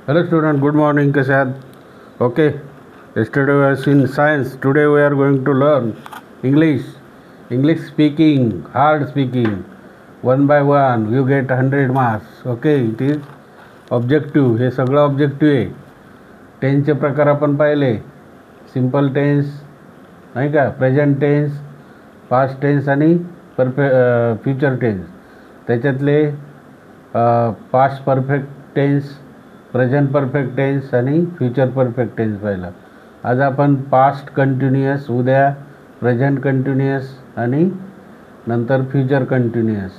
Hello student, good morning Kasad. Okay, yesterday we have seen science. Today we are going to learn English. English speaking, hard speaking. One by one, you get 100 marks. Okay, it is objective. हे सगळं objective आहे. टेन्सचे प्रकार आपण पाहिले. Simple tense नाही का, present tense, past tense आणि future tense. त्याच्यातले past perfect tense, present perfect tense आणि फ्युचर परफेक्ट टेन्स पाहिला. आज आपण पास्ट कंटिन्युअस, उद्या प्रेझेंट कंटिन्युअस आणि नंतर फ्युचर कंटिन्युअस,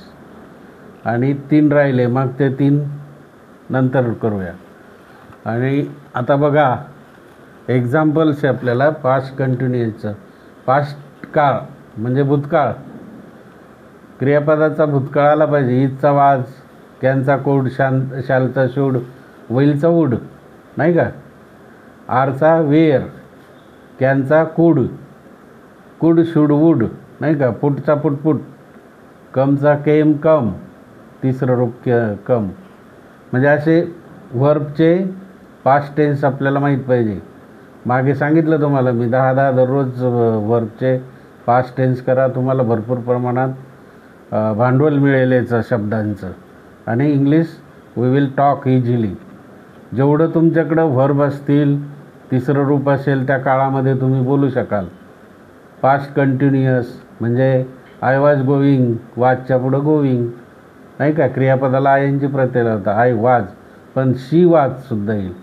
आणि 3 राहिले. मग ते 3 नंतर करूया. आणि आता बघा एक्झाम्पल्स आहे आपल्याला पास्ट कंटिन्युअसचं. पास्ट काळ म्हणजे भूतकाळ. क्रियापदाचा भूतकाळ आला पाहिजे. ईदचा वाज, कॅनचा कोड, शालचा शूड, वैलचा वूड नाही का. आरचा वेअर, कॅनचा कुड, कुड शूड वूड नाही का. पुटचा पुटपुट, कमचा केम कम, तिसरं रूप कम. म्हणजे असे व्हर्बचे पास्ट टेन्स आपल्याला माहीत पाहिजे. मागे सांगितलं तुम्हाला मी 10 दररोज व्हर्बचे पास्ट टेन्स करा. तुम्हाला भरपूर प्रमाणात भांडवल मिळेल याचं शब्दांचं. आणि English we will talk easily. जेवढं तुमच्याकडं व्हर्ब असतील, तिसरं रूप असेल, त्या काळामध्ये तुम्ही बोलू शकाल. पास्ट कंटिन्युअस म्हणजे आय वॉज गोईंग, वाजच्या पुढं गोईंग नाही का. क्रियापदाला आय एन जी प्रत्यय होता. आय वाज, पण शी वाजसुद्धा येईल.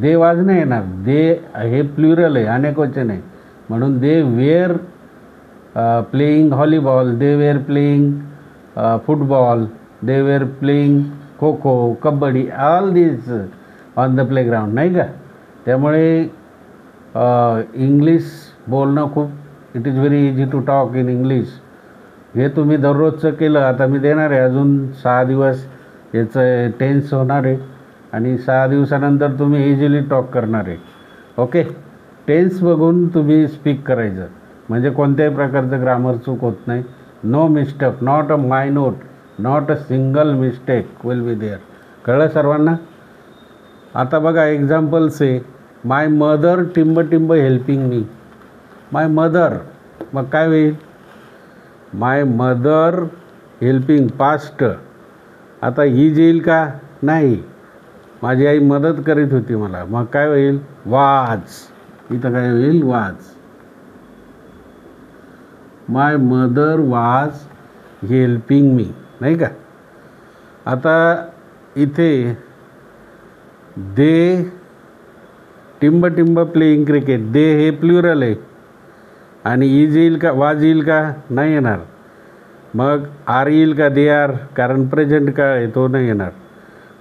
दे वाज नाही येणार. दे हे प्लुरल आहे, अनेक वचन आहे. म्हणून they were playing volleyball, they were playing football, they were playing kho kho, kabaddi, all this on the playground नाही का. त्यामुळे इंग्लिश बोलणं खूप, it is very easy to talk in English. हे तुम्ही दररोजचं केलं. आता मी देणार आहे अजून 6 दिवस याचं टेन्स होणार आहे, आणि 6 दिवसानंतर तुम्ही इझिली टॉक करणार आहे. ओके, टेन्स बघून तुम्ही स्पीक करायचं, म्हणजे कोणत्याही प्रकारचं ग्रामर चूक होत नाही. नो मिस्टेक, नॉट अ मायनोट, not a single mistake will be there. कळलं सर्वांना. आता बघा एक्झाम्पल्स आहे. माय मदर टिंब टिंब हेल्पिंग मी. माय मदर, मग काय होईल. My mother helping past. आता ही येईल का, नाही. माझी आई मदत करीत होती मला, मग काय होईल, वाज. इथं काय होईल, वाज. माय मदर वाज हेल्पिंग मी नाही का. आता इथे दे टिंब टिंब प्लेईंग क्रिकेट. दे हे प्लुरल आहे, आणि इज येईल का, वाज येईल का, नाही येणार. मग आर येईल का, दे आर, कारण प्रेझेंट काळ आहे, तो नाही येणार.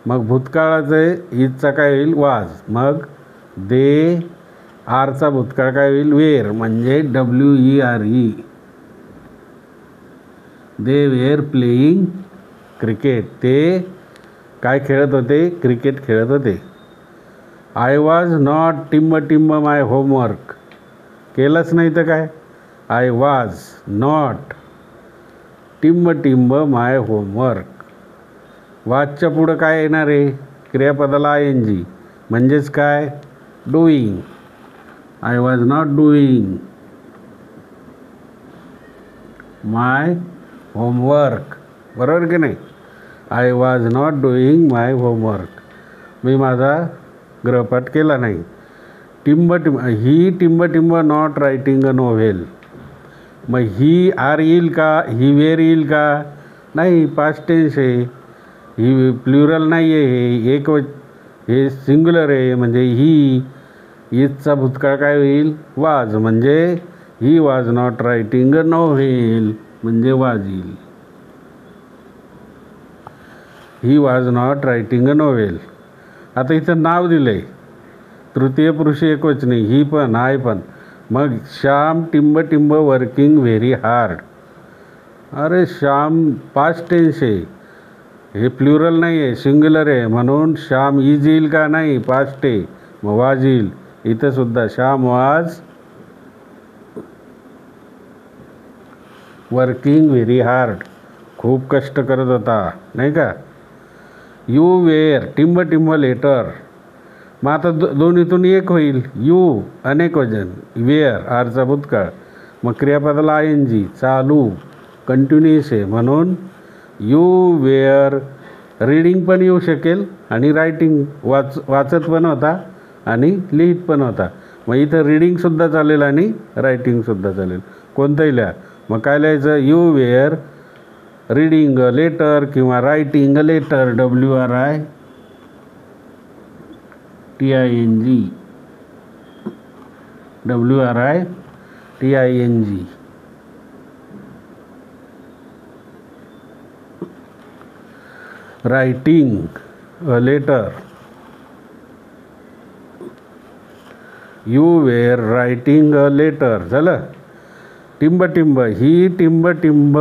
मग भूतकाळाचं इजचा काय होईल, वाज. मग दे आरचा भूतकाळ काय होईल, वेअर, म्हणजे WERE. They were playing cricket. ते काय खेळत होते, क्रिकेट खेळत होते. आय वॉज नॉट टिंब टिंब माय होमवर्क. केलंच नाही तर काय, आय वॉज नॉट टिंब टिंब माय होमवर्क. वाजच्या पुढं काय येणार आहे, क्रियापदाला ING, म्हणजेच काय, doing. I was not doing my homework. बरोबर की नाही. I was not doing my homework. मी माझा गृहपाठ केला नाही. टिंब टिंब, ही टिंब टिंब नॉट रायटिंग अ नोव्हेल. मग ही आर येईल का, ही वेअर येईल का, नाही. पास्ट टेन्स आहे, ही प्लुरल नाही आहे, हे सिंग्युलर आहे, म्हणजे ही. इजचा भूतकाळ काय होईल, वाज, म्हणजे he was not writing a novel, म्हणजे वाज येईल. He was not writing a novel. आता इथं नाव दिलं आहे, तृतीय पुरुषी एकवचनी, ही पण, आय पण. मग श्याम टिंब टिंब वर्किंग व्हेरी हार्ड. अरे श्याम पास्ट टेन्स आहे, हे प्लुरल नाही आहे, सिंग्युलर आहे, म्हणून श्याम इज येईल का, नाही. पास्ट आहे, मग वाज येईल. इथं सुद्धा श्याम वाज वर्किंग व्हेरी हार्ड. खूप कष्ट करत होता नाही का. यू वेअर टिंब टिंब लेटर. मग आता दोन्हीतून एक होईल. यू अनेक वचन, वेअर आरचा भूतकाळ, मग क्रियापदाला ING चालू कंटिन्युअस आहे म्हणून यू वेअर रीडिंग पण येऊ शकेल आणि रायटिंग वाचत पण होता आणि लिहित पण होता. मग इथं रीडिंगसुद्धा चालेल आणि रायटिंगसुद्धा चालेल, कोणतंही लिहा. मग काय लिहायचं? You were reading a letter किंवा writing a letter, WRITING. Writing a letter. You were writing a letter. झालं. टिंब टिंब, ही टिंब टिंब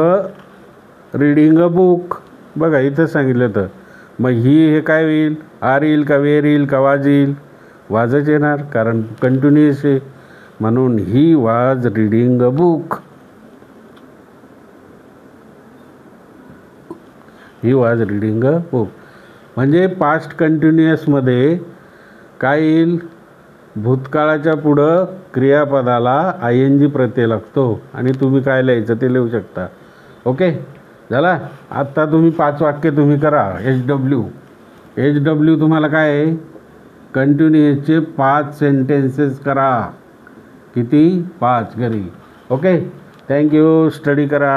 रीडिंग अ बुक. बघा इथं सांगितलं तर मग ही हे काय होईल? आर येईल का वेअर येईल का वाज येईल? वाजच येणार कारण कंटिन्युअस आहे म्हणून he was reading a book. He was reading a book. म्हणजे पास्ट कंटिन्युअसमध्ये काय येईल? भूतकाळाच्या पुढं क्रियापदाला ING प्रत्यय लागतो आणि तुम्ही काय लिहायचं ते लिहू शकता. ओके झाला. आत्ता तुम्ही 5 वाक्य तुम्ही करा. HW तुम्हाला काय आहे? कंटिन्युअसचे 5 सेंटेन्सेस करा. किती? 5 घरी. Okay thank you. स्टडी करा.